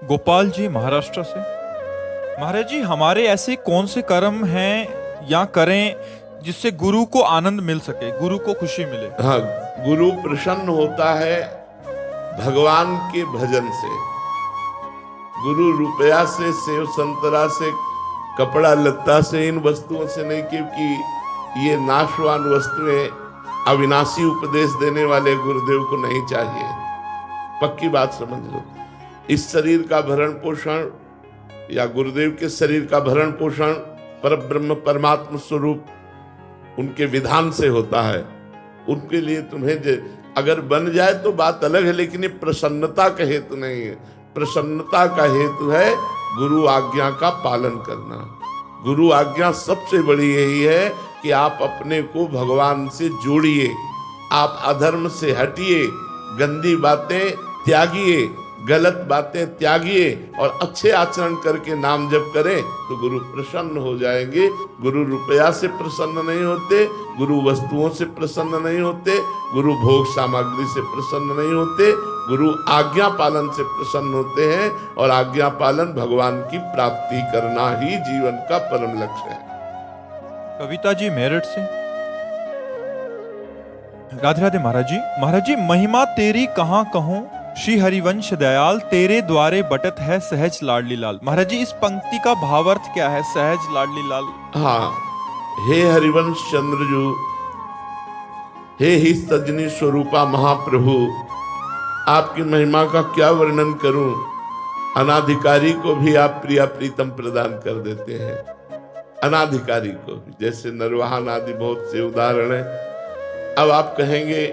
गोपाल जी महाराष्ट्र से। महाराज जी, हमारे ऐसे कौन से कर्म हैं या करें जिससे गुरु को आनंद मिल सके, गुरु को खुशी मिले? हाँ, गुरु प्रसन्न होता है भगवान के भजन से। गुरु रुपया से, सेव संतरा से, कपड़ा लत्ता से, इन वस्तुओं से नहीं, क्योंकि ये नाशवान वस्तुएं अविनाशी उपदेश देने वाले गुरुदेव को नहीं चाहिए। पक्की बात समझ लो। इस शरीर का भरण पोषण या गुरुदेव के शरीर का भरण पोषण परब्रह्म परमात्म स्वरूप उनके विधान से होता है। उनके लिए तुम्हें अगर बन जाए तो बात अलग है, लेकिन ये प्रसन्नता का हेतु नहीं है। प्रसन्नता का हेतु है गुरु आज्ञा का पालन करना। गुरु आज्ञा सबसे बड़ी यही है कि आप अपने को भगवान से जोड़िए, आप अधर्म से हटिए, गंदी बातें त्यागिए, गलत बातें त्यागिए और अच्छे आचरण करके नाम जप करें तो गुरु प्रसन्न हो जाएंगे। गुरु रुपया से प्रसन्न नहीं होते, गुरु वस्तुओं से प्रसन्न नहीं होते, गुरु भोग सामग्री से प्रसन्न नहीं होते, गुरु आज्ञा पालन से प्रसन्न होते हैं। और आज्ञा पालन भगवान की प्राप्ति करना ही जीवन का परम लक्ष्य है। कविता जी मेरठ से। राधे राधे महाराज जी। महाराज जी, महिमा तेरी कहाँ कहूँ, श्री हरिवंश दयाल तेरे द्वारे बटत है सहज लाडली लाल। महाराज जी, इस पंक्ति का भावार्थ क्या है, सहज लाडली लाल? हाँ, हे हरिवंश चंद्रजू, हे ही सजनी स्वरूपा महाप्रभु, आपकी महिमा का क्या वर्णन करूं। अनाधिकारी को भी आप प्रिया प्रीतम प्रदान कर देते हैं, अनाधिकारी को भी, जैसे नरवाहन आदि बहुत से उदाहरण है। अब आप कहेंगे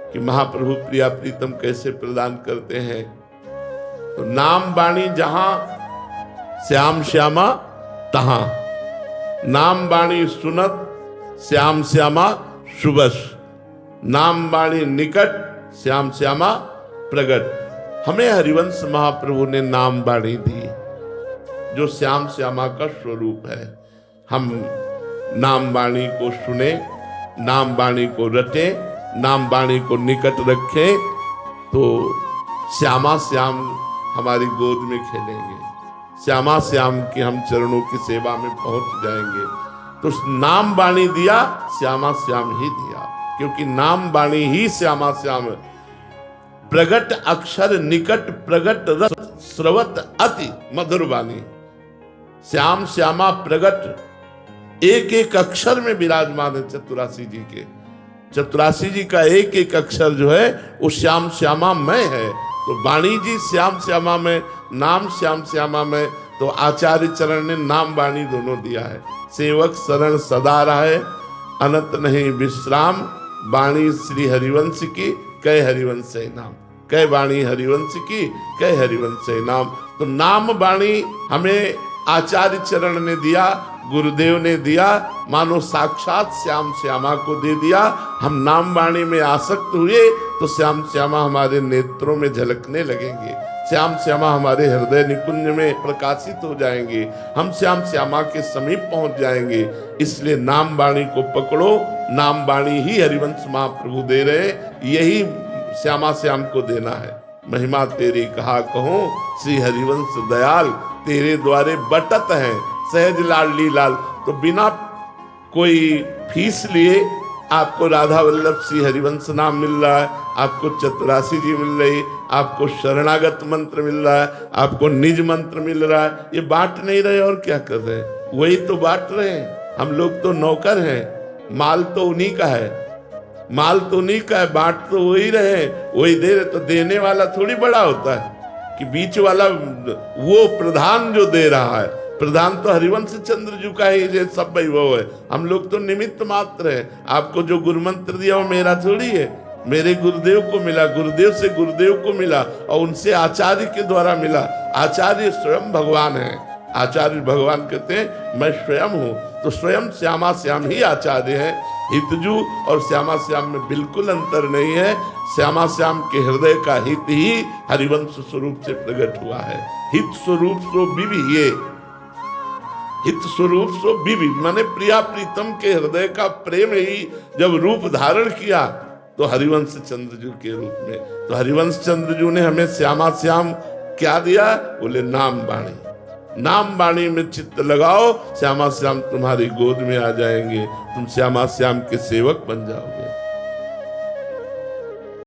कि महाप्रभु प्रिया प्रीतम कैसे प्रदान करते हैं, तो नाम बाणी जहां श्याम श्यामा तहां, नाम बाणी सुनत श्याम श्यामा शुभस, नाम बाणी निकट श्याम श्यामा प्रगट। हमें हरिवंश महाप्रभु ने नाम बाणी दी जो श्याम श्यामा का स्वरूप है। हम नाम बाणी को सुने, नाम बाणी को रटे, नाम बाणी को निकट रखे तो श्यामा श्याम हमारी गोद में खेलेंगे, श्यामा श्याम की हम चरणों की सेवा में पहुंच जाएंगे। तो नाम बाणी दिया, श्यामा श्याम ही दिया, क्योंकि नाम बाणी ही श्यामा श्याम। प्रगट अक्षर निकट प्रगट रस स्रवत अति मधुर बानी। श्याम श्यामा प्रगट एक एक अक्षर में विराजमान है चतुरासी जी के। चतुरासी जी का एक एक अक्षर जो है वो श्याम श्यामा में है। तो वाणी जी श्याम श्यामा में, नाम श्याम श्यामा में, तो आचार्य चरण ने नाम वाणी दोनों दिया है। सेवक शरण सदा रहे, अनंत नहीं विश्राम, वाणी श्री हरिवंश की, कह हरिवंश नाम, कह वाणी हरिवंश की, कह हरिवंश नाम। तो नाम वाणी हमें आचार्य चरण ने दिया, गुरुदेव ने दिया, मानो साक्षात श्याम श्यामा को दे दिया। हम नाम वाणी में आसक्त हुए तो श्याम श्यामा हमारे नेत्रों में झलकने लगेंगे, श्याम श्यामा हमारे हृदय निकुंज में प्रकाशित हो जाएंगे, हम श्याम श्यामा के समीप पहुंच जाएंगे। इसलिए नाम वाणी को पकड़ो, नाम वाणी ही हरिवंश महाप्रभु दे रहे, यही श्यामा श्याम को देना है। महिमा तेरी कहा कहूं, श्री हरिवंश दयाल तेरे द्वारे बटत है सहज लाडली लाल। तो बिना कोई फीस लिए आपको राधा वल्लभ श्री हरिवंश नाम मिल रहा है, आपको चतुरासी जी मिल रही, आपको शरणागत मंत्र मिल रहा है, आपको निज मंत्र मिल रहा है। ये बांट नहीं रहे और क्या कर रहे हैं, वही तो बांट रहे हैं। हम लोग तो नौकर हैं, माल तो उन्हीं का है, माल तो उन्हीं का है, बांट तो वही रहे, वही दे रहे। तो देने वाला थोड़ी बड़ा होता है कि बीच वाला वो प्रधान जो दे रहा है। प्रधान तो हरिवंश चंद्र जी का ही जो सब भाई वो है, हम लोग तो निमित्त मात्र है। आपको जो गुरु मंत्र दिया वो मेरा थोड़ी है, मेरे गुरुदेव को मिला, गुरुदेव से गुरुदेव को मिला और उनसे आचार्य के द्वारा मिला। आचार्य स्वयं भगवान है। आचार्य भगवान कहते हैं मैं स्वयं हूँ, तो स्वयं श्यामा श्याम ही आचार्य है। हितजू और श्यामा श्याम में बिल्कुल अंतर नहीं है। श्यामा श्याम के हृदय का हित ही हरिवंश स्वरूप से प्रकट हुआ है। हित स्वरूप सो विवि, ये हित स्वरूप सो विवि माने प्रिया प्रीतम के हृदय का प्रेम ही जब रूप धारण किया तो हरिवंश चंद्रजू के रूप में। तो हरिवंश चंद्रजू ने हमें श्यामा श्याम क्या दिया? बोले नाम वाणी। नाम वाणी में चित्त लगाओ, श्यामा श्याम तुम्हारी गोद में आ जाएंगे, तुम श्यामा श्याम के सेवक बन जाओगे।